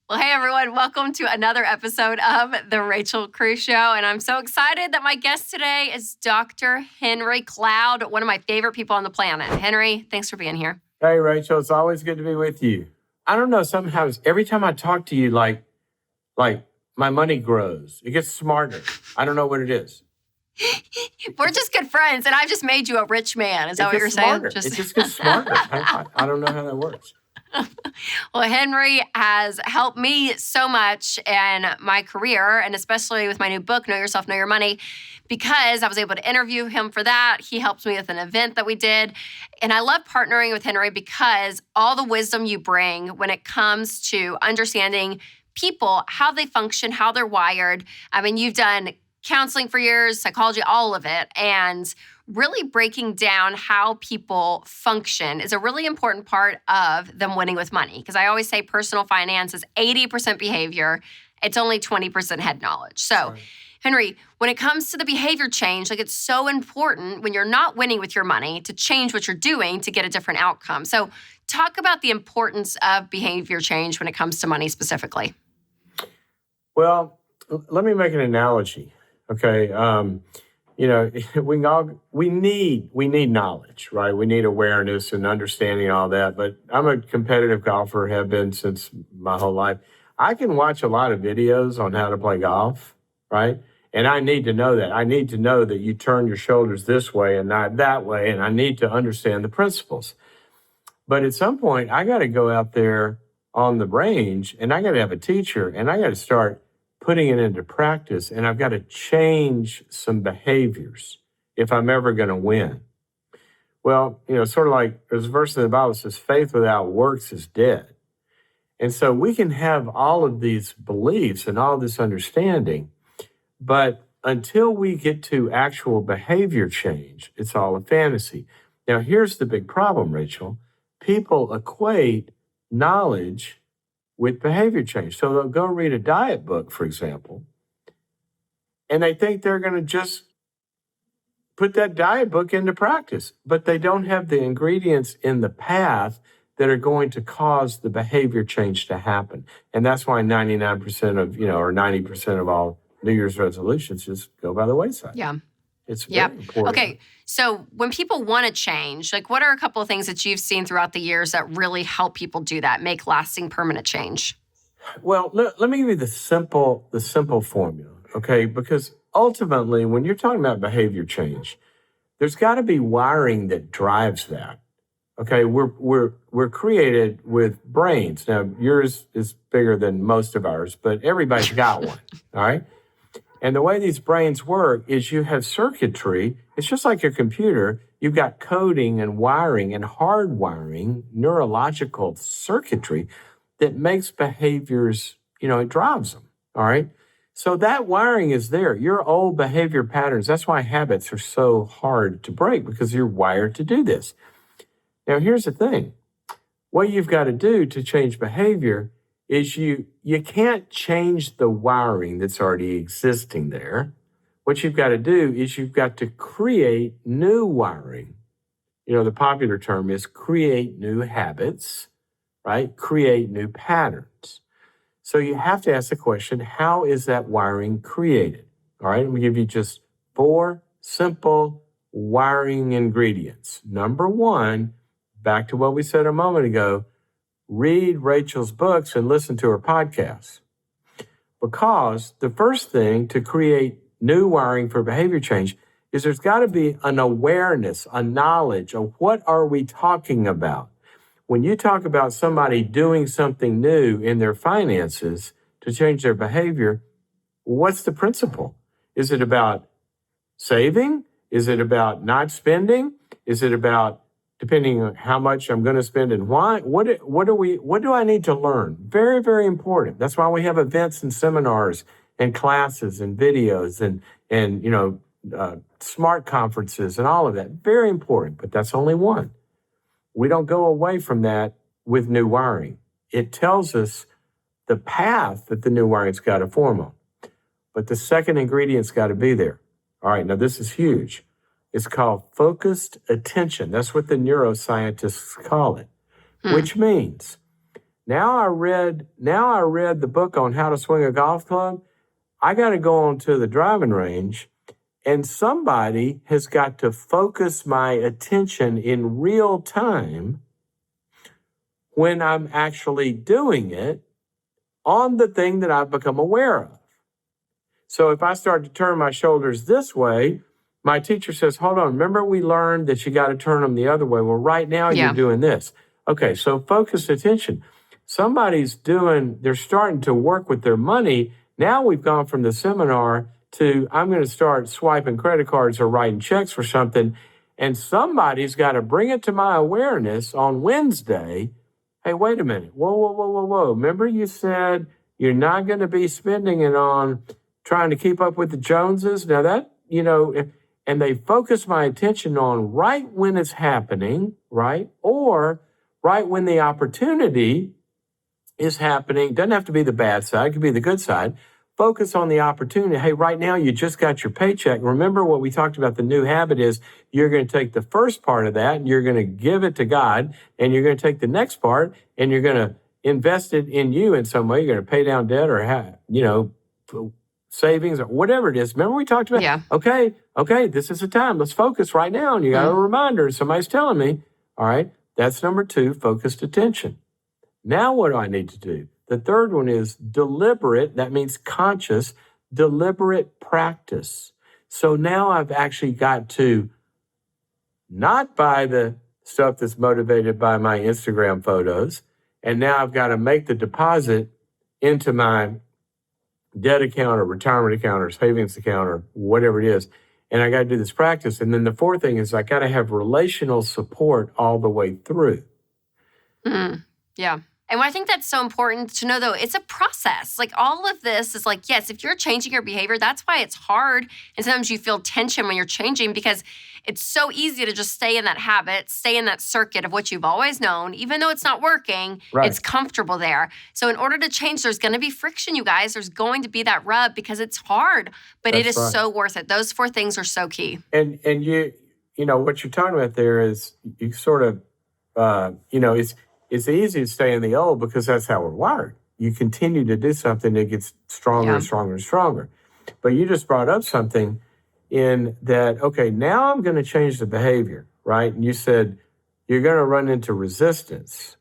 Well, hey, everyone. Welcome to another episode of The Rachel Cruze Show. And I'm so excited that my guest today is Dr. Henry Cloud, one of my favorite people on the planet. Henry, thanks for being here. Hey, Rachel. It's always good to be with you. I don't know, sometimes every time I talk to you, like my money grows. It gets smarter. I don't know what it is. We're just good friends, and I've just made you a rich man. Is that what you're smarter. saying? It just gets smarter. I don't know how that works. Well, Henry has helped me so much in my career, and especially with my new book, Know Yourself, Know Your Money, because I was able to interview him for that. He helped me with an event that we did. And I love partnering with Henry because all the wisdom you bring when it comes to understanding people, how they function, how they're wired. I mean, you've done counseling for years, psychology, all of it. And really breaking down how people function is a really important part of them winning with money. Because I always say personal finance is 80% behavior. It's only 20% head knowledge. So, right. Henry, when it comes to the behavior change, it's so important when you're not winning with your money to change what you're doing to get a different outcome. So talk about the importance of behavior change when it comes to money specifically. Well, let me make an analogy. Okay. We need knowledge, right? We need awareness and understanding all that. But I'm a competitive golfer, have been since my whole life. I can watch a lot of videos on how to play golf, right? And I need to know that. I need to know that you turn your shoulders this way and not that way. And I need to understand the principles. But at some point, I got to go out there on the range and I got to have a teacher and I got to start putting it into practice, and I've got to change some behaviors if I'm ever going to win. Well, sort of like there's a verse in the Bible that says, faith without works is dead. And so we can have all of these beliefs and all this understanding, but until we get to actual behavior change, it's all a fantasy. Now, here's the big problem, Rachel. People equate knowledge with behavior change. So they'll go read a diet book, for example, and they think they're going to just put that diet book into practice, but they don't have the ingredients in the path that are going to cause the behavior change to happen. And that's why 99% of, or 90% of all New Year's resolutions just go by the wayside. Yeah. It's very important. Okay. So when people want to change, what are a couple of things that you've seen throughout the years that really help people do that, make lasting permanent change? Well, let me give you the simple formula, okay? Because ultimately, when you're talking about behavior change, there's got to be wiring that drives that. Okay, we're created with brains. Now, yours is bigger than most of ours, but everybody's got one, all right? And the way these brains work is you have circuitry. It's just like your computer. You've got coding and wiring and hardwiring, neurological circuitry that makes behaviors, it drives them, all right? So that wiring is there. Your old behavior patterns, that's why habits are so hard to break, because you're wired to do this. Now, here's the thing. What you've got to do to change behavior is you can't change the wiring that's already existing there. What you've got to do is you've got to create new wiring. The popular term is create new habits, right? Create new patterns. So you have to ask the question, how is that wiring created? All right, let me give you just 4 simple wiring ingredients. Number 1, back to what we said a moment ago, read Rachel's books and listen to her podcasts. Because the first thing to create new wiring for behavior change is there's got to be an awareness, a knowledge of what are we talking about. When you talk about somebody doing something new in their finances to change their behavior, what's the principle? Is it about saving? Is it about not spending? Is it about depending on how much I'm going to spend and why? What do I need to learn? Very, very important. That's why we have events and seminars and classes and videos and smart conferences and all of that. Very important, but that's only one. We don't go away from that with new wiring. It tells us the path that the new wiring's got to form on. But the second ingredient's got to be there. All right, now this is huge. It's called focused attention. That's what the neuroscientists call it, which means Now I read the book on how to swing a golf club. I got to go on to the driving range, and somebody has got to focus my attention in real time when I'm actually doing it on the thing that I've become aware of. So if I start to turn my shoulders this way, my teacher says, hold on, remember we learned that you got to turn them the other way. Well, right now you're Yeah. doing this. Okay, so focused attention. They're starting to work with their money. Now we've gone from the seminar to I'm going to start swiping credit cards or writing checks for something. And somebody's got to bring it to my awareness on Wednesday. Hey, wait a minute. Whoa. Remember you said you're not going to be spending it on trying to keep up with the Joneses? Now that, and they focus my attention on right when it's happening, right? Or right when the opportunity is happening. Doesn't have to be the bad side. It could be the good side. Focus on the opportunity. Hey, right now you just got your paycheck. Remember what we talked about, the new habit is you're going to take the first part of that and you're going to give it to God, and you're going to take the next part and you're going to invest it in you in some way. You're going to pay down debt or have, savings or whatever it is. Remember we talked about, Yeah. okay, this is the time. Let's focus right now. And you got a reminder. Somebody's telling me, all right, that's number 2, focused attention. Now what do I need to do? The third one is deliberate. That means conscious, deliberate practice. So now I've actually got to not buy the stuff that's motivated by my Instagram photos. And now I've got to make the deposit into my debt account or retirement account or savings account or whatever it is. And I got to do this practice. And then the fourth thing is I got to have relational support all the way through. Yeah. And I think that's so important to know, though, it's a process. Like all of this is like, yes, if you're changing your behavior, that's why it's hard. And sometimes you feel tension when you're changing because it's so easy to just stay in that habit, stay in that circuit of what you've always known. Even though it's not working, Right. It's comfortable there. So in order to change, there's going to be friction, you guys. There's going to be that rub because it's hard, but it is That's right. so worth it. Those 4 things are so key. And you what you're talking about there is you sort of, it's easy to stay in the old because that's how we're wired. You continue to do something that gets stronger and stronger and stronger. But you just brought up something in that, okay, now I'm going to change the behavior, right? And you said you're going to run into resistance.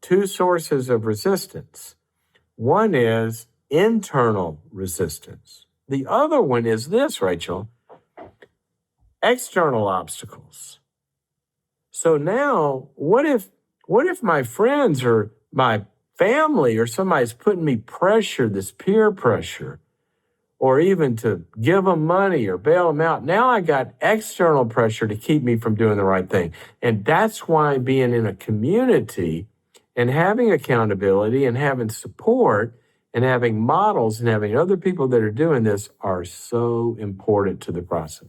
2 sources of resistance. One is internal resistance. The other one is this, Rachel, external obstacles. So now, what if my friends or my family or somebody's putting me pressure, this peer pressure, or even to give them money or bail them out? Now I got external pressure to keep me from doing the right thing. And that's why being in a community and having accountability and having support and having models and having other people that are doing this are so important to the process.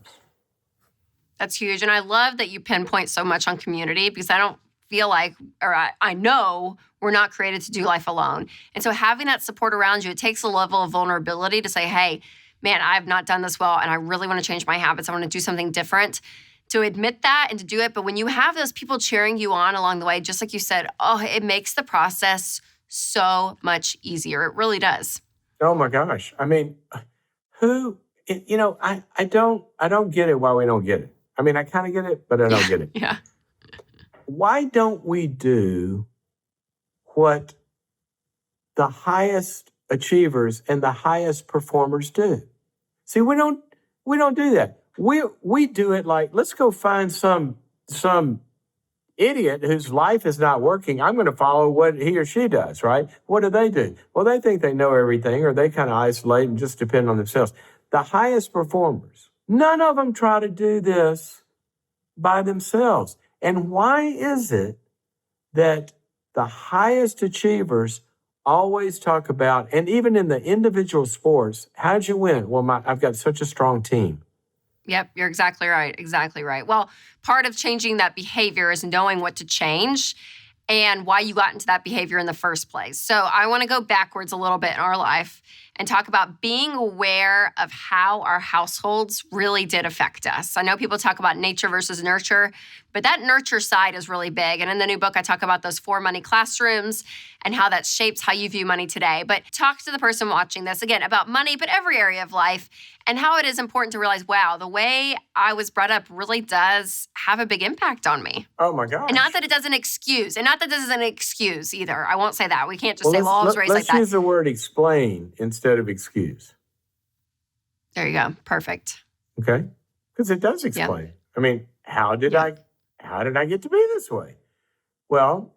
That's huge. And I love that you pinpoint so much on community because I don't feel like, or I know we're not created to do life alone. And so having that support around you, it takes a level of vulnerability to say, hey, man, I've not done this well and I really want to change my habits. I want to do something different. To admit that and to do it. But when you have those people cheering you on along the way, just like you said, it makes the process so much easier. It really does. Oh my gosh. I mean, I don't get it why we don't get it. I mean, I kind of get it, but I don't get it. Yeah. Why don't we do what the highest achievers and the highest performers do? See, we don't do that. We do it like, let's go find some idiot whose life is not working. I'm going to follow what he or she does, right? What do? Well, they think they know everything, or they kind of isolate and just depend on themselves. The highest performers, none of them try to do this by themselves. And why is it that the highest achievers always talk about, and even in the individual sports, how'd you win? Well, I've got such a strong team. Yep, you're exactly right. Exactly right. Well, part of changing that behavior is knowing what to change and why you got into that behavior in the first place. So I want to go backwards a little bit in our life and talk about being aware of how our households really did affect us. I know people talk about nature versus nurture, But that nurture side is really big. And in the new book, I talk about those 4 money classrooms and how that shapes how you view money today. But talk to the person watching this, again, about money, but every area of life, and how it is important to realize, wow, the way I was brought up really does have a big impact on me. Oh my gosh. And not that it doesn't excuse, and not that this is an excuse either. I won't say that. We can't just say, well, I was raised like that. Let's use the word explain instead of excuse. There you go. Perfect. Okay? Because it does explain. I mean, how did I get to be this way? Well,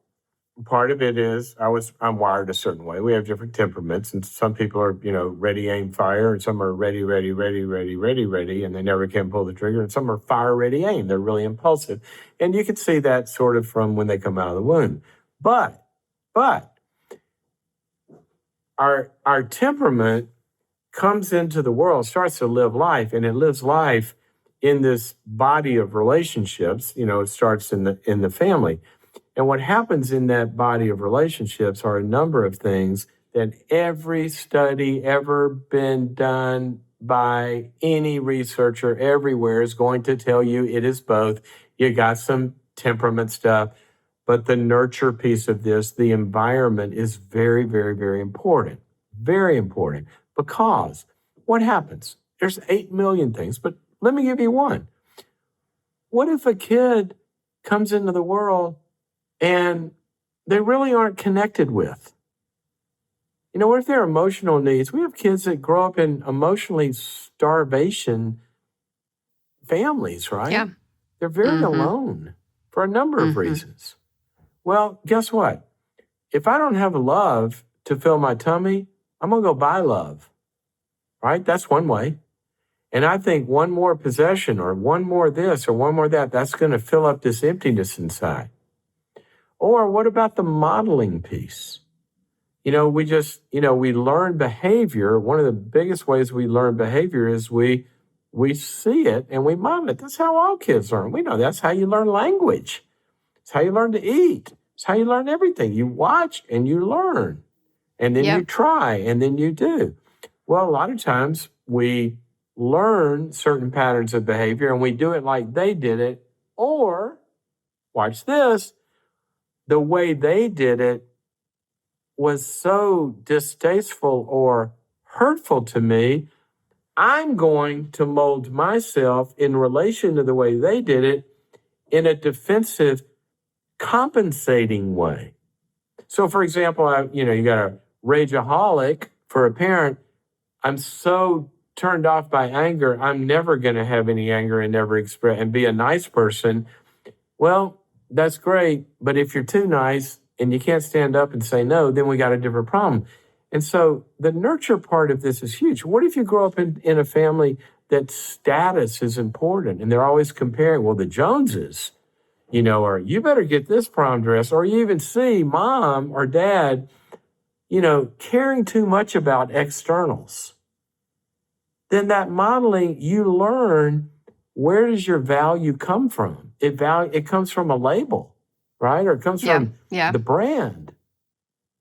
part of it is I'm wired a certain way. We have different temperaments, and some people are, ready, aim, fire, and some are ready, and they never can pull the trigger, and some are fire, ready, aim. They're really impulsive. And you can see that sort of from when they come out of the womb. But our temperament comes into the world, starts to live life, and it lives life in this body of relationships. It starts in the family. And what happens in that body of relationships are a number of things that every study ever been done by any researcher everywhere is going to tell you it is both. You got some temperament stuff, but the nurture piece of this, the environment, is very, very, very important. Very important. Because what happens? There's 8 million things, but let me give you one. What if a kid comes into the world and they really aren't connected with? What if their emotional needs? We have kids that grow up in emotionally starvation families, right? Yeah. They're very alone for a number of reasons. Well, guess what? If I don't have love to fill my tummy, I'm going to go buy love, right? That's one way. And I think one more possession or one more this or one more that, that's going to fill up this emptiness inside. Or what about the modeling piece? We learn behavior. One of the biggest ways we learn behavior is we see it and we model it. That's how all kids learn. We know that's how you learn language. It's how you learn to eat. It's how you learn everything. You watch and you learn. And then you try and then you do. Well, a lot of times we learn certain patterns of behavior and we do it like they did it. Or, watch this, the way they did it was so distasteful or hurtful to me, I'm going to mold myself in relation to the way they did it in a defensive, compensating way. So, for example, you got a rageaholic for a parent. I'm so turned off by anger, I'm never going to have any anger and never express and be a nice person. Well, that's great, but if you're too nice and you can't stand up and say no, then we got a different problem. And so the nurture part of this is huge. What if you grow up in a family that status is important and they're always comparing, well, the Joneses, or you better get this prom dress, or you even see mom or dad, caring too much about externals. Then that modeling, you learn, where does your value come from? It comes from a label, right? Or it comes from the brand.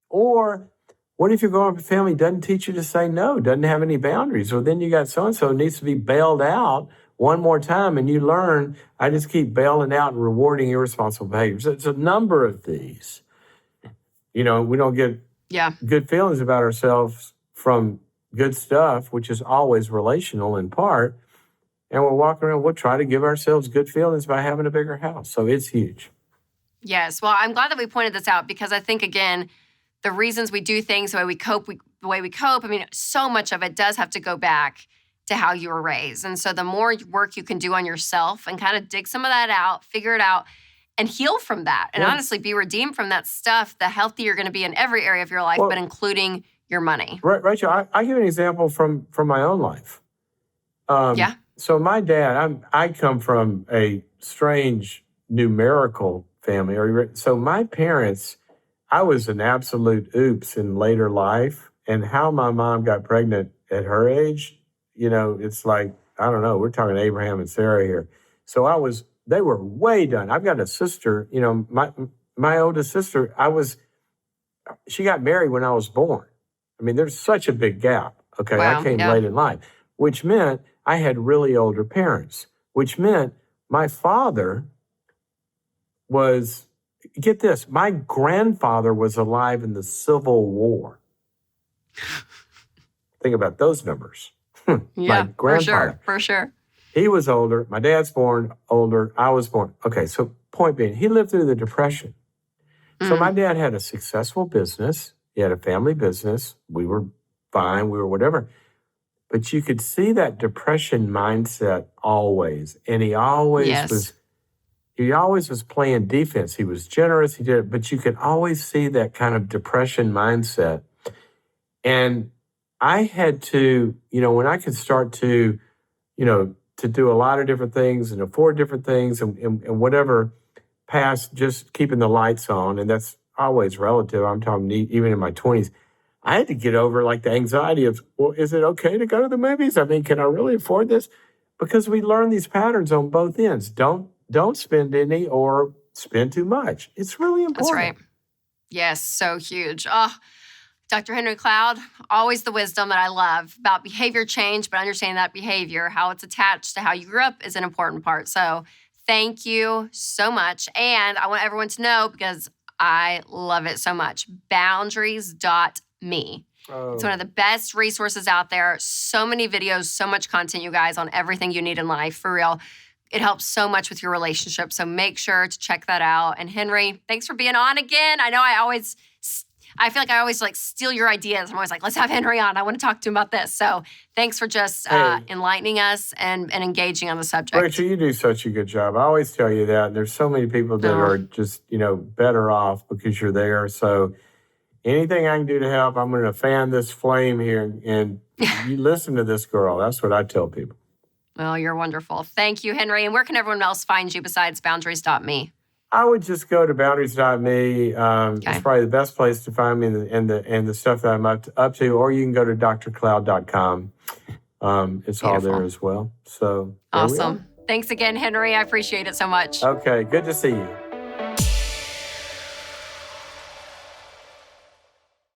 Or what if you grow up in a family doesn't teach you to say no, doesn't have any boundaries? Or then you got so-and-so needs to be bailed out one more time, and you learn, I just keep bailing out and rewarding irresponsible behaviors. It's a number of these. We don't get good feelings about ourselves from good stuff, which is always relational in part. And we're walking around, we'll try to give ourselves good feelings by having a bigger house. So it's huge. Yes. Well, I'm glad that we pointed this out because I think, again, the reasons we do things, the way we cope, I mean, so much of it does have to go back to how you were raised. And so the more work you can do on yourself and kind of dig some of that out, figure it out, and heal from that, and honestly be redeemed from that stuff, the healthier you're going to be in every area of your life, but including your money. Rachel, I give an example from my own life. So my dad, I come from a strange numerical family. So my parents, I was an absolute oops in later life. And how my mom got pregnant at her age, it's like, I don't know, we're talking Abraham and Sarah here. So they were way done. I've got a sister, my oldest sister, she got married when I was born. I mean, there's such a big gap. Okay, wow, I came late in life, which meant I had really older parents, which meant my father was, get this, my grandfather was alive in the Civil War. Think about those numbers. My Yeah, grandfather. for sure. He was older. My dad's born older. I was born. Okay, so point being, he lived through the Depression. So my dad had a successful business. He had a family business. We were fine. We were whatever. But you could see that Depression mindset always. And he always was playing defense. He was generous. He did it. But you could always see that kind of Depression mindset. And I had to, when I could start to, to do a lot of different things and afford different things and whatever, past just keeping the lights on, and that's always relative. I'm talking even in my 20s. I had to get over like the anxiety of, well, is it okay to go to the movies? I mean, can I really afford this? Because we learn these patterns on both ends. Don't spend any or spend too much. It's really important. That's right. Yes, so huge. Oh, Dr. Henry Cloud, always the wisdom that I love about behavior change, but understanding that behavior, how it's attached to how you grew up is an important part. So thank you so much. And I want everyone to know, because I love it so much, boundaries.me. It's one of the best resources out there. So many videos, so much content, you guys, on everything you need in life, for real. It helps so much with your relationship. So make sure to check that out. And Henry, thanks for being on again. I know I feel like I always steal your ideas. I'm always like, let's have Henry on. I want to talk to him about this. So thanks for just enlightening us and engaging on the subject. Rachel, you do such a good job. I always tell you that. There's so many people that are just, better off because you're there. So anything I can do to help, I'm going to fan this flame here. And you listen to this girl. That's what I tell people. Well, you're wonderful. Thank you, Henry. And where can everyone else find you besides boundaries.me? I would just go to boundaries.me. It's probably the best place to find me and the stuff that I'm up to. Or you can go to drcloud.com. It's all there as well. So awesome. Thanks again, Henry. I appreciate it so much. Okay. Good to see you.